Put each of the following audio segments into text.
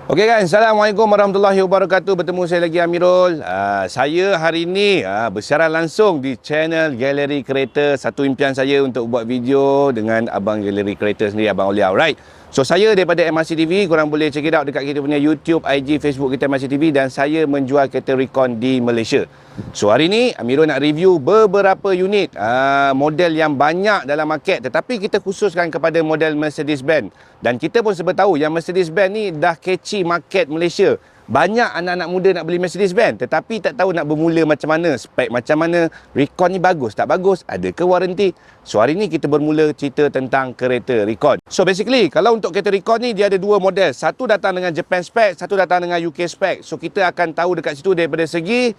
Okey guys, Assalamualaikum warahmatullahi wabarakatuh. Bertemu saya lagi Amirul. Saya hari ini bersiaran langsung di channel Galeri Kereta. Satu impian saya untuk buat video dengan abang Galeri Kereta sendiri, Abang Aulia. Alright. So saya daripada MRC TV, korang boleh check it out dekat kita punya YouTube, IG, Facebook kita MRC TV, dan saya menjual kereta recon di Malaysia. So hari ni Amirul nak review beberapa unit model yang banyak dalam market, tetapi kita khususkan kepada model Mercedes-Benz. Dan kita pun sebab tahu yang Mercedes-Benz ni dah catchy market Malaysia. Banyak anak-anak muda nak beli Mercedes-Benz, tetapi tak tahu nak bermula macam mana, spek macam mana, recon ni bagus tak bagus, ada ke warranty. So hari ni kita bermula cerita tentang kereta recon. So basically kalau untuk kereta recon ni dia ada dua model. Satu datang dengan Japan spec, satu datang dengan UK spec. So kita akan tahu dekat situ daripada segi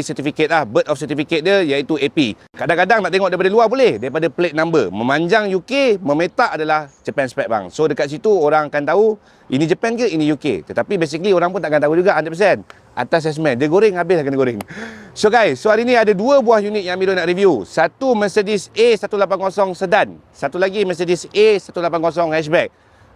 sertifikat birth of certificate dia, iaitu AP. Kadang-kadang nak tengok daripada luar boleh, daripada plate number. Memanjang UK, memetak adalah Japan spec bang. So dekat situ orang akan tahu ini Japan ke ini UK. Tetapi basically orang pun takkan tahu juga 100%. Atas assessment, dia goreng habis kena goreng. So guys, so hari ni ada dua buah unit yang Amirul nak review. Satu Mercedes A180 sedan, satu lagi Mercedes A180 hatchback.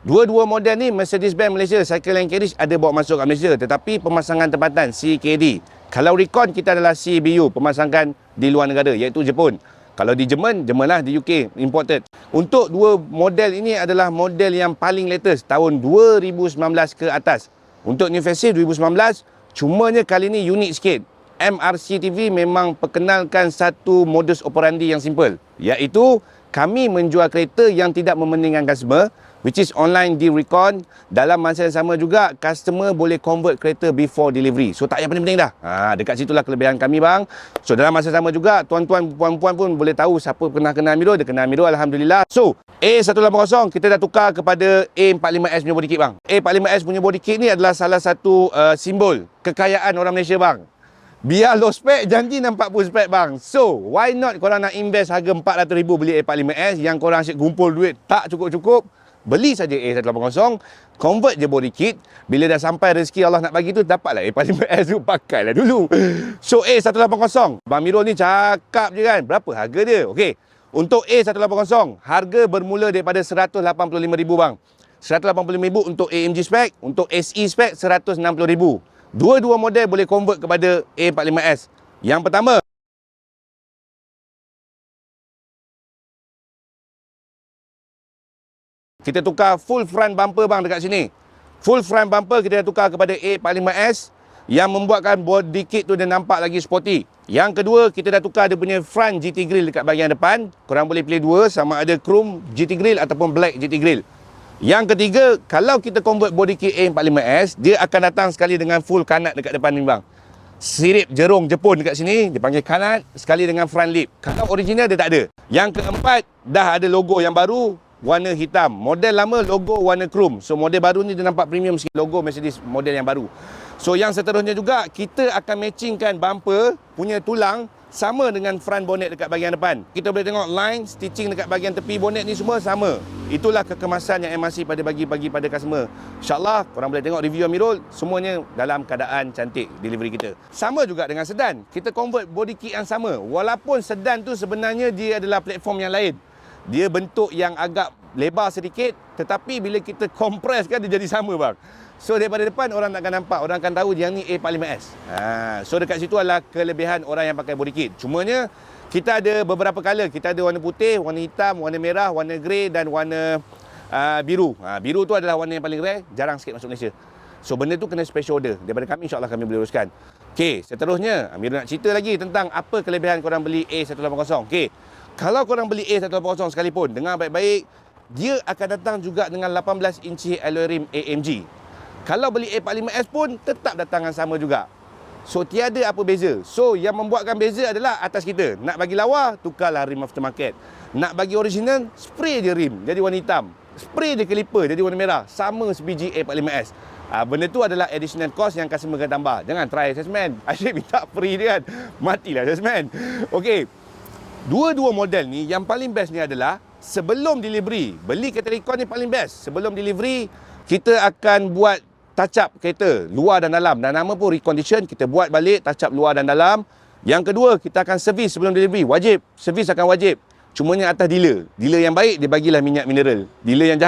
Dua-dua model ni Mercedes-Benz Malaysia Cycle and Carriage ada bawa masuk ke Malaysia, tetapi pemasangan tempatan CKD. Kalau recon kita adalah CBU, pemasangan di luar negara iaitu Jepun. Kalau di Jerman lah, di UK imported. Untuk dua model ini adalah model yang paling latest tahun 2019 ke atas. Untuk new facelift 2019, cumanya kali ni unik sikit. MRC TV memang perkenalkan satu modus operandi yang simple, iaitu kami menjual kereta yang tidak mementingkan customer, which is online di recon. Dalam masa yang sama juga customer boleh convert kereta before delivery. So tak payah pening-pening dah. Dekat situlah kelebihan kami bang. So dalam masa sama juga tuan-tuan puan-puan pun boleh tahu siapa pernah kenal Amirul, dia kenal Amirul, alhamdulillah. So A180 kita dah tukar kepada A45S punya body kit bang. A45S punya body kit ni adalah salah satu simbol kekayaan orang Malaysia bang. Biar low spec, janji nampak full spec bang. So, why not korang nak invest harga RM400,000 beli A45S yang korang asyik kumpul duit tak cukup-cukup? Beli saja A180, convert je body kit. Bila dah sampai rezeki Allah nak bagi tu, dapatlah A45S tu, pakailah dulu. So, A180, Bang Mirul ni cakap je kan, berapa harga dia? Okey, untuk A180, harga bermula daripada RM185,000 bang. RM185,000 untuk AMG spec, untuk SE spec RM160,000. Dua-dua model boleh convert kepada A45S. Yang pertama, kita tukar full front bumper bang dekat sini. Full front bumper kita dah tukar kepada A45S yang membuatkan body kit tu dia nampak lagi sporty. Yang kedua, kita dah tukar dia punya front GT grill dekat bahagian depan. Korang boleh pilih dua, sama ada chrome GT grill ataupun black GT grill. Yang ketiga, kalau kita convert body kit A45S, dia akan datang sekali dengan full kanat dekat depan ni bang. Sirip jerung Jepun dekat sini, dia panggil kanat, sekali dengan front lip. Kalau original dia tak ada. Yang keempat, dah ada logo yang baru, warna hitam. Model lama logo warna chrome. So model baru ni dia nampak premium sikit, logo Mercedes model yang baru. So yang seterusnya juga, kita akan matchingkan bumper punya tulang sama dengan front bonnet dekat bahagian depan. Kita boleh tengok line stitching dekat bahagian tepi bonnet ni semua sama. Itulah kekemasan yang MRC bagi pada customer. InsyaAllah korang boleh tengok review Amirul, semuanya dalam keadaan cantik delivery kita. Sama juga dengan sedan. Kita convert body kit yang sama. Walaupun sedan tu sebenarnya dia adalah platform yang lain. Dia bentuk yang agak lebar sedikit, tetapi bila kita compress kan dia jadi sama bang. So daripada depan orang tak akan nampak, orang akan tahu yang ni A45S. So dekat situ adalah kelebihan orang yang pakai body kit. Cumanya kita ada beberapa color. Kita ada warna putih, warna hitam, warna merah, warna grey dan warna biru. Biru tu adalah warna yang paling rare, jarang sikit masuk Malaysia. So benda tu kena special order. Daripada kami insyaAllah kami boleh uruskan. Okey, seterusnya Amirul nak cerita lagi tentang apa kelebihan korang beli A180. Okey, kalau korang beli A180 sekalipun, dengar baik-baik, dia akan datang juga dengan 18 inci alloy rim AMG. Kalau beli A45S pun tetap datang dengan sama juga. So tiada apa beza. So yang membuatkan beza adalah atas kita. Nak bagi lawa, tukarlah rim aftermarket. Nak bagi original, spray je rim jadi warna hitam. Spray je caliper jadi warna merah. Sama sebiji A45S. Benda tu adalah additional cost yang customer akan tambah. Jangan try assessment. Asyik minta free dia kan. Matilah assessment. Okey. Dua-dua model ni yang paling best ni adalah sebelum delivery. Beli kereta recon ni paling best. Sebelum delivery, kita akan buat touch up kereta luar dan dalam, dan nama pun recondition. Kita buat balik touch up luar dan dalam. Yang kedua, kita akan servis sebelum delivery. Wajib, servis akan wajib. Cumanya atas dealer. Dealer yang baik dia bagilah minyak mineral. Dealer yang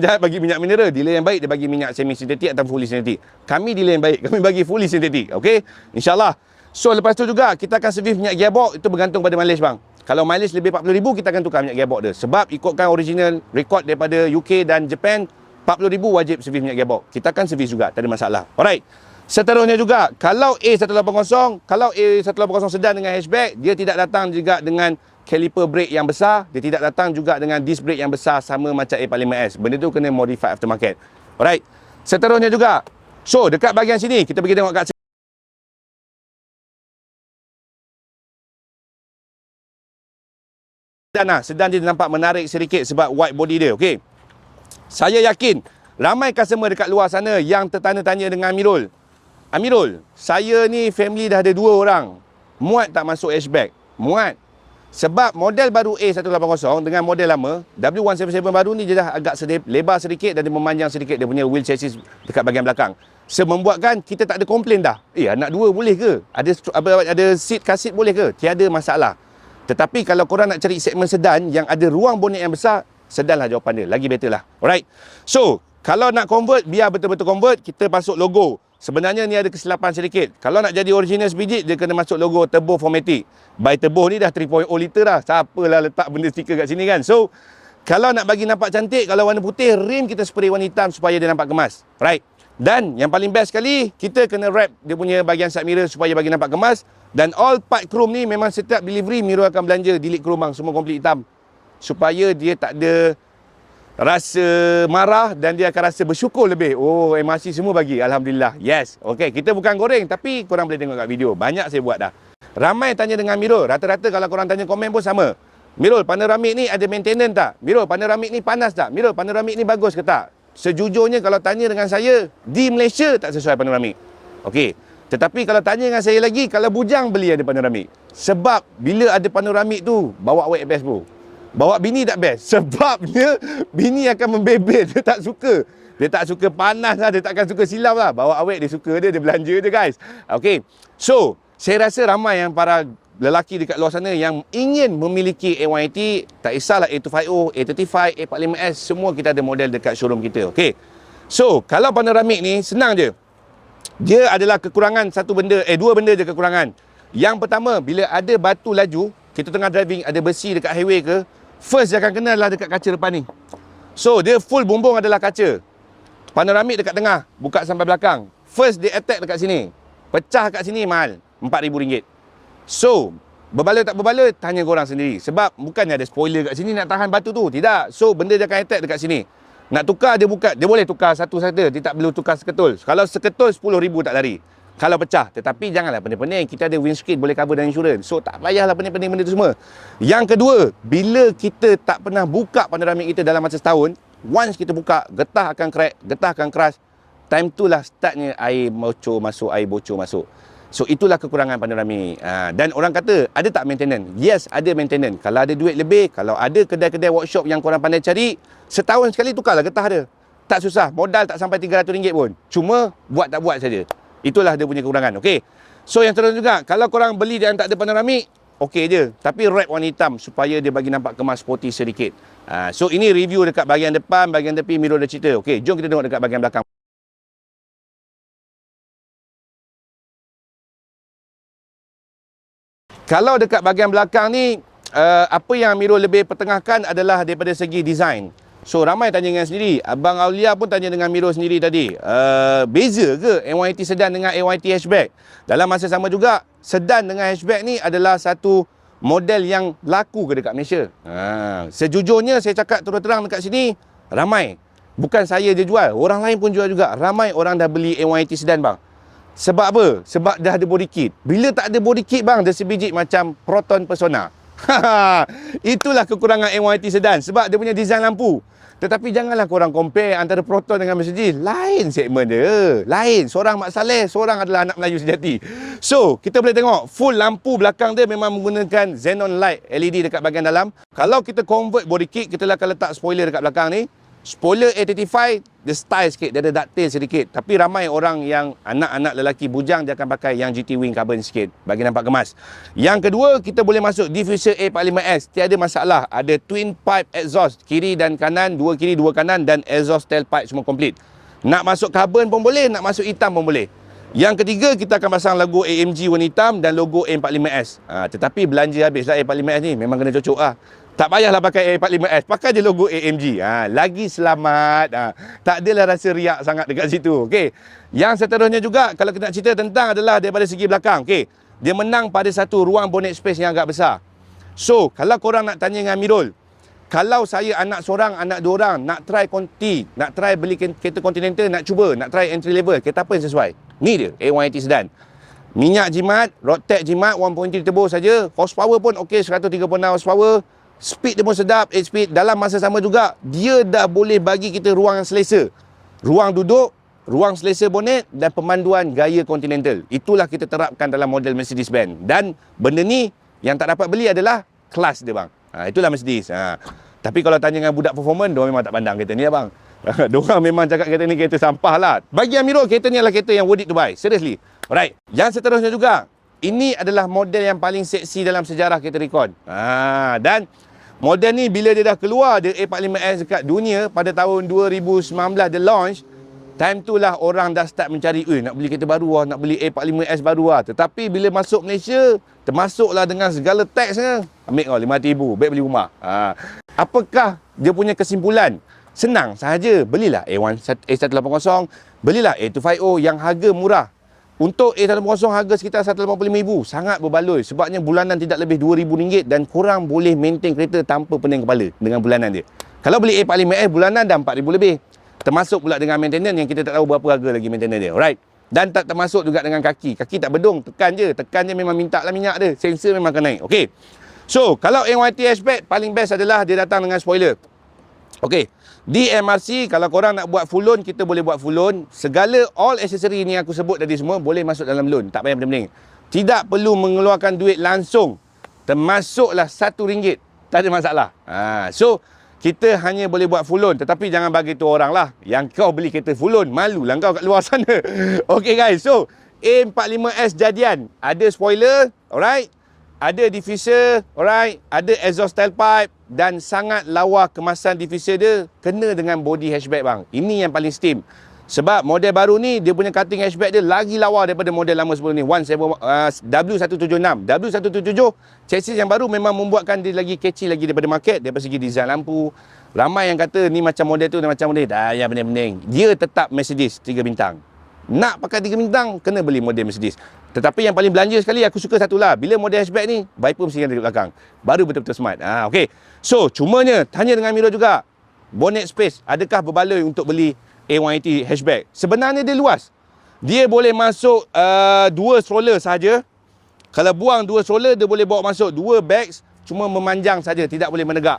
jahat bagi minyak mineral. Dealer yang baik dia bagi minyak semi sintetik atau fully sintetik. Kami dealer yang baik, kami bagi fully sintetik. Okey? InsyaAllah. So lepas tu juga kita akan servis minyak gearbox, itu bergantung pada mileage bang. Kalau mileage lebih 40,000 kita akan tukar minyak gearbox dia. Sebab ikutkan original record daripada UK dan Japan, 40,000 wajib servis minyak gearbox. Kita akan servis juga, tak ada masalah. Alright. Seterusnya juga, kalau A180, kalau A180 sedan dengan hatchback, dia tidak datang juga dengan caliper brake yang besar, dia tidak datang juga dengan disc brake yang besar sama macam A45S. Benda tu kena modify aftermarket. Alright. Seterusnya juga, so dekat bahagian sini, kita pergi tengok kat sedan dia nampak menarik sedikit sebab wide body dia. Okey. Saya yakin ramai customer dekat luar sana yang tertanya-tanya dengan Amirul. Amirul, saya ni family dah ada 2 orang. Muat tak masuk hatchback? Muat. Sebab model baru A180 dengan model lama, W177 baru ni dia dah agak lebar sedikit dan dia memanjang sedikit dia punya wheel chassis dekat bahagian belakang. Membuatkan kita tak ada komplain dah. Anak 2 boleh ke? Ada seat car seat boleh ke? Tiada masalah. Tetapi kalau korang nak cari segmen sedan yang ada ruang bonet yang besar, sedan lah jawapan dia. Lagi better lah. Alright. So, kalau nak convert, biar betul-betul convert, kita masuk logo. Sebenarnya ni ada kesilapan sedikit. Kalau nak jadi original sebiji, dia kena masuk logo Turbo 4matic. By Turbo ni dah 3.0 liter dah. Siapalah letak benda stiker kat sini kan. So, kalau nak bagi nampak cantik, kalau warna putih, rim kita spray warna hitam supaya dia nampak kemas. Right. Dan yang paling best sekali, kita kena wrap dia punya bahagian side mirror supaya bagi nampak kemas. Dan all part chrome ni memang setiap delivery Miro akan belanja delete chrome bang. Semua komplit hitam. Supaya dia tak ada rasa marah dan dia akan rasa bersyukur lebih. Oh, MRC semua bagi. Alhamdulillah. Yes. Okey, kita bukan goreng tapi korang boleh tengok kat video. Banyak saya buat dah. Ramai tanya dengan Mirul. Rata-rata kalau korang tanya komen pun sama. Mirul, panoramik ni ada maintenance tak? Mirul, panoramik ni panas tak? Mirul, panoramik ni bagus ke tak? Sejujurnya kalau tanya dengan saya, di Malaysia tak sesuai panoramik. Okey. Tetapi kalau tanya dengan saya lagi, kalau bujang beli ada panoramik. Sebab bila ada panoramik tu, bawa awet best bro. Bawa bini tak best. Sebabnya bini akan membebel. Dia tak suka. Dia tak suka panas lah. Dia takkan suka silap lah. Bawa awet dia suka dia. Dia belanja je guys. Okay. So, saya rasa ramai yang para lelaki dekat luar sana yang ingin memiliki A180. Tak kisahlah A250, A35, A45S. Semua kita ada model dekat showroom kita. Okay. So, kalau panoramik ni senang je. Dia adalah kekurangan dua benda je kekurangan. Yang pertama, bila ada batu laju, kita tengah driving, ada besi dekat highway ke, first dia akan kena adalah dekat kaca depan ni. So, dia full bumbung adalah kaca. Panoramik dekat tengah, buka sampai belakang. First dia attack dekat sini. Pecah kat sini mahal, RM4,000. So, berbaloi tak berbaloi, tanya korang sendiri. Sebab bukannya ada spoiler kat sini nak tahan batu tu. Tidak. So, benda dia akan attack dekat sini. Nak tukar, dia boleh tukar satu saja. Dia tak perlu tukar seketul. Kalau seketul, RM10,000 tak lari. Kalau pecah. Tetapi janganlah pening-pening. Kita ada windscreen boleh cover dengan insurans. So, tak payahlah pening-pening benda tu semua. Yang kedua, bila kita tak pernah buka panoramik kita dalam masa setahun, once kita buka, getah akan crack, getah akan crash. Time tu lah startnya air bocor masuk, air bocor masuk. So, itulah kekurangan panoramik. Dan orang kata, ada tak maintenance? Yes, ada maintenance. Kalau ada duit lebih, kalau ada kedai-kedai workshop yang korang pandai cari, setahun sekali tukarlah getah dia. Tak susah. Modal tak sampai RM300 pun. Cuma, buat tak buat saja. Itulah dia punya kekurangan. Okey. So, yang terus juga, kalau korang beli dan tak ada panoramik, okey je. Tapi wrap warna hitam supaya dia bagi nampak kemas sporty sedikit. So, ini review dekat bahagian depan, bahagian tepi, Miro dah cerita. Okey, jom kita tengok dekat bahagian belakang. Kalau dekat bahagian belakang ni, apa yang Miro lebih pertengahkan adalah daripada segi design. So, ramai tanya dengan sendiri. Abang Aulia pun tanya dengan Miro sendiri tadi. Beza ke A180 sedan dengan A180 hatchback? Dalam masa sama juga, sedan dengan hatchback ni adalah satu model yang laku ke dekat Malaysia. Sejujurnya, saya cakap terus terang dekat sini, ramai. Bukan saya je jual, orang lain pun jual juga. Ramai orang dah beli A180 sedan bang. Sebab apa? Sebab dah ada body kit. Bila tak ada body kit bang, dia sebiji macam Proton Persona. Itulah kekurangan A180 sedan. Sebab dia punya design lampu. Tetapi janganlah korang compare antara Proton dengan Mercedes. Lain segmen dia. Lain. Seorang Mak Saleh, seorang adalah anak Melayu sejati. So, kita boleh tengok full lampu belakang dia memang menggunakan xenon light LED dekat bahagian dalam. Kalau kita convert body kit, kita akan letak spoiler dekat belakang ni. Spoiler A35, dia style sikit, dia ada ducktail sedikit. Tapi ramai orang yang anak-anak lelaki bujang, dia akan pakai yang GT Wing carbon sikit, bagi nampak kemas. Yang kedua, kita boleh masuk diffuser A45S, tiada masalah. Ada twin pipe exhaust, kiri dan kanan, dua kiri, dua kanan, dan exhaust tailpipe semua komplit. Nak masuk carbon pun boleh, nak masuk hitam pun boleh. Yang ketiga, kita akan pasang logo AMG warna hitam dan logo A45S. Tetapi belanja habislah A45S ni, memang kena cocok lah. Tak payahlah pakai A45S, pakai je logo AMG. Lagi selamat. Tak adalah rasa riak sangat dekat situ. Okey. Yang seterusnya juga, kalau kita nak cerita tentang adalah daripada segi belakang. Okey. Dia menang pada satu ruang bonnet space yang agak besar. So, kalau korang nak tanya dengan Amirul, kalau saya anak seorang, anak dua orang, nak try konti, nak try beli kereta Continental, nak cuba, nak try entry level, kereta apa yang sesuai? Ni dia, A180 sedan. Minyak jimat, road tax jimat, 1.3 turbo saja. Horsepower pun okey, 136 horsepower. Speed dia pun sedap, 8 speed. Dalam masa sama juga, dia dah boleh bagi kita ruang yang selesa. Ruang duduk, ruang selesa bonet dan pemanduan gaya Continental. Itulah kita terapkan dalam model Mercedes-Benz. Dan benda ni yang tak dapat beli adalah kelas dia bang. Itulah Mercedes. Tapi kalau tanya dengan budak performance, diorang memang tak pandang kereta ni lah bang. Diorang memang cakap kereta ni kereta sampah lah. Bagi Amirul, kereta ni adalah kereta yang worth it to buy. Seriously. Alright. Yang seterusnya juga, ini adalah model yang paling seksi dalam sejarah kereta Recon. Dan model ni bila dia dah keluar, dia A45S dekat dunia pada tahun 2019 dia launch. Time tu lah orang dah start mencari, nak beli kereta baru lah, nak beli A45S baru lah. Tetapi bila masuk Malaysia, termasuklah dengan segala taxnya, ambil kau RM5,000, baik beli rumah. Apakah dia punya kesimpulan? Senang sahaja, belilah A180, belilah A250 yang harga murah. Untuk A180 harga sekitar RM185,000, sangat berbaloi sebabnya bulanan tidak lebih RM2,000 dan korang boleh maintain kereta tanpa pening kepala dengan bulanan dia. Kalau beli A45S bulanan dah RM4,000 lebih. Termasuk pula dengan maintenance yang kita tak tahu berapa harga lagi maintenance dia. Alright. Dan tak termasuk juga dengan kaki. Kaki tak bedung, tekan je. Tekan je memang minta lah minyak dia. Sensor memang akan naik. Okey. So, kalau A180 hatchback, paling best adalah dia datang dengan spoiler. Okey. Di MRC, kalau korang nak buat full loan, kita boleh buat full loan. Segala all accessory ni aku sebut tadi semua boleh masuk dalam loan. Tak payah pening-pening. Tidak perlu mengeluarkan duit langsung. Termasuklah RM1. Tak ada masalah. So, kita hanya boleh buat full loan. Tetapi jangan bagi tu orang lah. Yang kau beli kereta full loan, malulah kau kat luar sana. Okey guys, so A45S jadian. Ada spoiler, alright. Ada diffuser, alright. Ada exhaust tailpipe. Dan sangat lawa kemasan diffuser dia. Kena dengan body hatchback bang. Ini yang paling steam. Sebab model baru ni, dia punya cutting hatchback dia lagi lawa daripada model lama sebelum ni. W176. W177, chassis yang baru memang membuatkan dia lagi catchy lagi daripada market. Daripada segi design lampu. Ramai yang kata ni macam model tu dan macam model. Dah ya pening-pening. Dia tetap Mercedes 3 bintang. Nak pakai 3 bintang, kena beli model Mercedes. Tetapi yang paling belanja sekali, aku suka satulah. Bila model hatchback ni, wiper mesti ada di belakang. Baru betul-betul smart. Okay. So, cumanya, tanya dengan Miro juga. Bonnet space, adakah berbaloi untuk beli A180 hatchback? Sebenarnya dia luas. Dia boleh masuk 2 stroller saja. Kalau buang 2 stroller, dia boleh bawa masuk 2 bags. Cuma memanjang saja, tidak boleh menegak.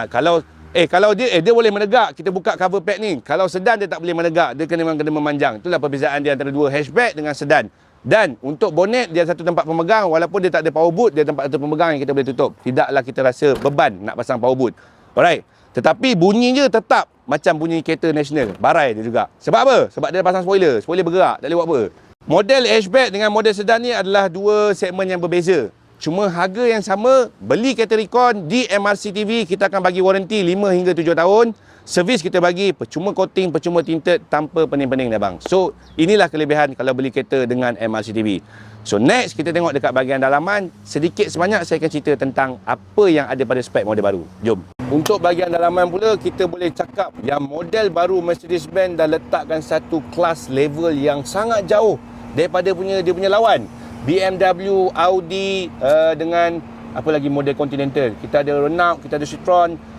Kalau dia boleh menegak, kita buka cover pack ni. Kalau sedan dia tak boleh menegak, dia kena memanjang. Itulah perbezaan dia antara 2 hatchback dengan sedan. Dan untuk bonnet, dia satu tempat pemegang. Walaupun dia tak ada power boot, dia tempat satu pemegang yang kita boleh tutup. Tidaklah kita rasa beban nak pasang power boot. Alright. Tetapi bunyinya tetap macam bunyi kereta nasional. Barai dia juga. Sebab apa? Sebab dia pasang spoiler. Spoiler bergerak, tak boleh buat apa. Model hatchback dengan model sedan ni adalah 2 segmen yang berbeza. Cuma harga yang sama. Beli kereta Recon di MRC TV, kita akan bagi waranti 5 hingga 7 tahun. Servis kita bagi percuma coating, percuma tinted, tanpa pening-pening dah bang. So, inilah kelebihan kalau beli kereta dengan MRC TV. So, next kita tengok dekat bahagian dalaman. Sedikit sebanyak saya akan cerita tentang apa yang ada pada spek model baru. Jom. Untuk bahagian dalaman pula, kita boleh cakap yang model baru Mercedes-Benz dah letakkan satu kelas level yang sangat jauh daripada dia punya lawan. BMW, Audi, dengan apa lagi model Continental. Kita ada Renault, kita ada Citroen,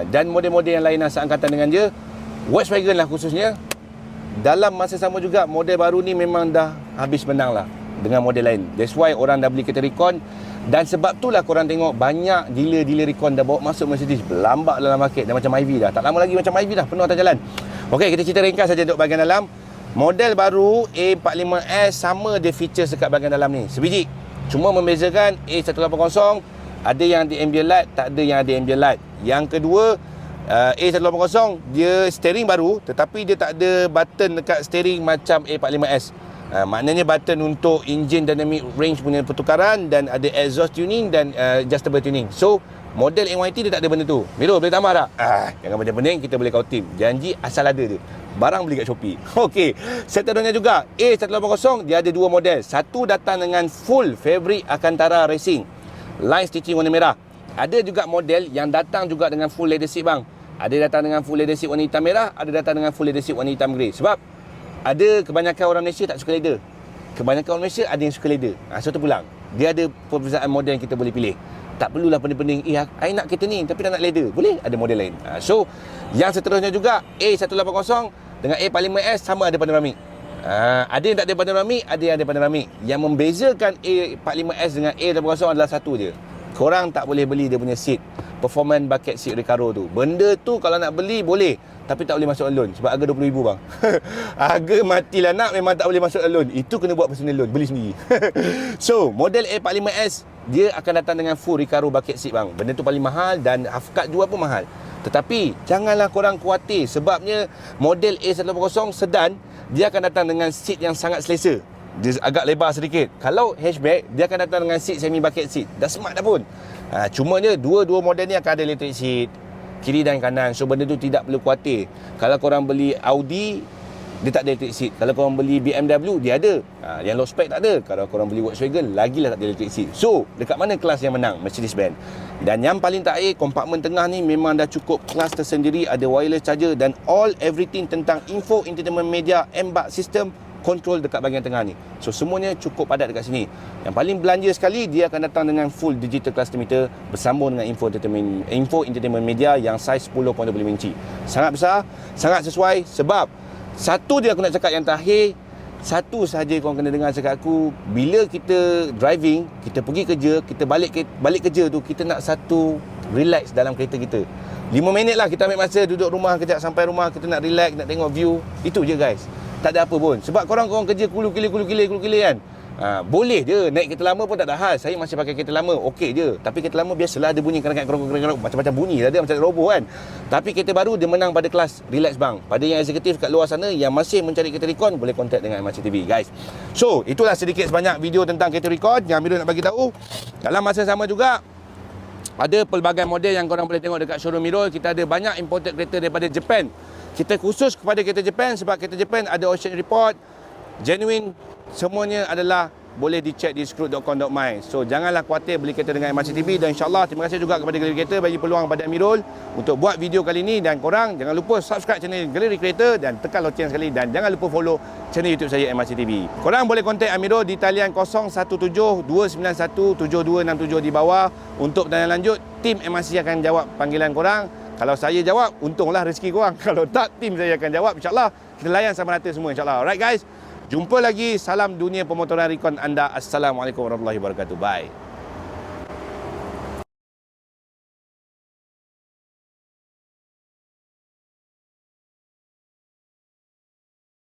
dan model-model yang lain yang seangkatan dengan dia. Volkswagen lah khususnya. Dalam masa sama juga, model baru ni memang dah habis menang lah dengan model lain. That's why orang dah beli kereta Recon. Dan sebab itulah korang tengok banyak dealer-dealer Recon dah bawa masuk Mercedes. Berlambak dalam market. Dah macam Ivy dah. Tak lama lagi macam Ivy dah. Penuh atas jalan. Okey, kita cerita ringkas saja untuk bahagian dalam. Model baru A45S sama dia features dekat bahagian dalam ni. Sebiji. Cuma membezakan A180 ada yang ada ambient light, tak ada yang ada ambient light. Yang kedua, A180 dia steering baru, tetapi dia tak ada button dekat steering macam A45S. Maknanya button untuk engine dynamic range punya pertukaran, dan ada exhaust tuning dan adjustable tuning. So model NYT dia tak ada benda tu. Miro boleh tambah tak? Jangan pening-pening, kita boleh kau tim. Janji asal ada je. Barang beli kat Shopee. Okey, seterusnya juga A180 dia ada dua model. Satu datang dengan full fabric Alcantara Racing, line stitching warna merah. Ada juga model yang datang juga dengan full leather seat bang. Ada datang dengan full leather seat warna hitam merah, ada datang dengan full leather seat warna hitam grey. Sebab ada kebanyakan orang Malaysia tak suka leather. Kebanyakan orang Malaysia ada yang suka leather. So terpulang. Dia ada perbezaan model yang kita boleh pilih. Tak perlulah pening-pening, I nak kereta ni tapi tak nak leather. Boleh ada model lain. So yang seterusnya juga A180 dengan A45S sama ada panoramik. Ada yang tak ada panoramik, ada yang ada panoramik. Yang membezakan A45S dengan A180 adalah satu je. Korang tak boleh beli dia punya seat, performance bucket seat Recaro tu. Benda tu kalau nak beli boleh, tapi tak boleh masuk alone sebab harga RM20,000 bang. Harga matilah nak, memang tak boleh masuk alone. Itu kena buat personal loan, beli sendiri. So model A45S dia akan datang dengan full Recaro bucket seat bang. Benda tu paling mahal dan Afkat jual pun mahal. Tetapi janganlah korang khawatir, sebabnya model A180 sedan dia akan datang dengan seat yang sangat selesa. Dia agak lebar sedikit. Kalau hatchback, dia akan datang dengan seat semi bucket seat. Dah smart dah pun. Cumanya dua model ni akan ada electric seat kiri dan kanan. So benda tu tidak perlu khawatir. Kalau korang beli Audi, dia tak ada electric seat. Kalau korang beli BMW, dia ada. Yang low spec tak ada. Kalau korang beli Volkswagen, lagilah tak ada electric seat. So dekat mana kelas yang menang? Mercedes-Benz. Dan yang paling terakhir, kompartmen tengah ni memang dah cukup kelas tersendiri. Ada wireless charger dan all everything tentang info, entertainment media, embark system, control dekat bahagian tengah ni. So semuanya cukup padat dekat sini. Yang paling belanja sekali, dia akan datang dengan full digital cluster meter bersambung dengan info entertainment media yang saiz 10.25 inci. Sangat besar, sangat sesuai. Sebab satu dia aku nak cakap yang terakhir, satu sahaja korang kena dengar cakap aku, bila kita driving, kita pergi kerja, kita balik kerja tu, kita nak satu relax dalam kereta kita. 5 minit lah kita ambil masa duduk rumah kejap, sampai rumah kita nak relax, nak tengok view. Itu je guys. Tak ada apa pun. Sebab korang kerja kulu-kili kan. Boleh je naik kereta lama pun tak ada hal. Saya masih pakai kereta lama, okey je. Tapi kereta lama biasalah ada bunyi kerang-kerang, macam-macam bunyi lah dia, macam roboh kan. Tapi kereta baru dia menang pada kelas relax bang. Pada yang eksekutif kat luar sana yang masih mencari kereta recon, boleh contact dengan MRC TV guys. So itulah sedikit sebanyak video tentang kereta recon yang Amirul nak bagi tahu. Dalam masa sama juga, ada pelbagai model yang korang boleh tengok dekat showroom Mirul. Kita ada banyak imported kereta daripada Japan. Kita khusus kepada kereta Japan sebab kereta Japan ada ocean report, genuine, semuanya adalah boleh dicek di scroot.com.my. So janganlah khawatir beli kereta dengan MRC TV. Dan insyaAllah terima kasih juga kepada Galeri Kereta bagi peluang pada Amirul untuk buat video kali ini. Dan korang jangan lupa subscribe channel Galeri Kereta dan tekan loceng sekali. Dan jangan lupa follow channel YouTube saya MRC TV. Korang boleh kontak Amirul di talian 017-291-7267 di bawah. Untuk pertanyaan lanjut, tim MRC akan jawab panggilan korang. Kalau saya jawab, untunglah rezeki korang. Kalau tak, tim saya akan jawab. InsyaAllah kita layan sama rata semua insyaAllah. Alright guys, jumpa lagi. Salam dunia pemotoran recon anda. Assalamualaikum warahmatullahi wabarakatuh. Bye.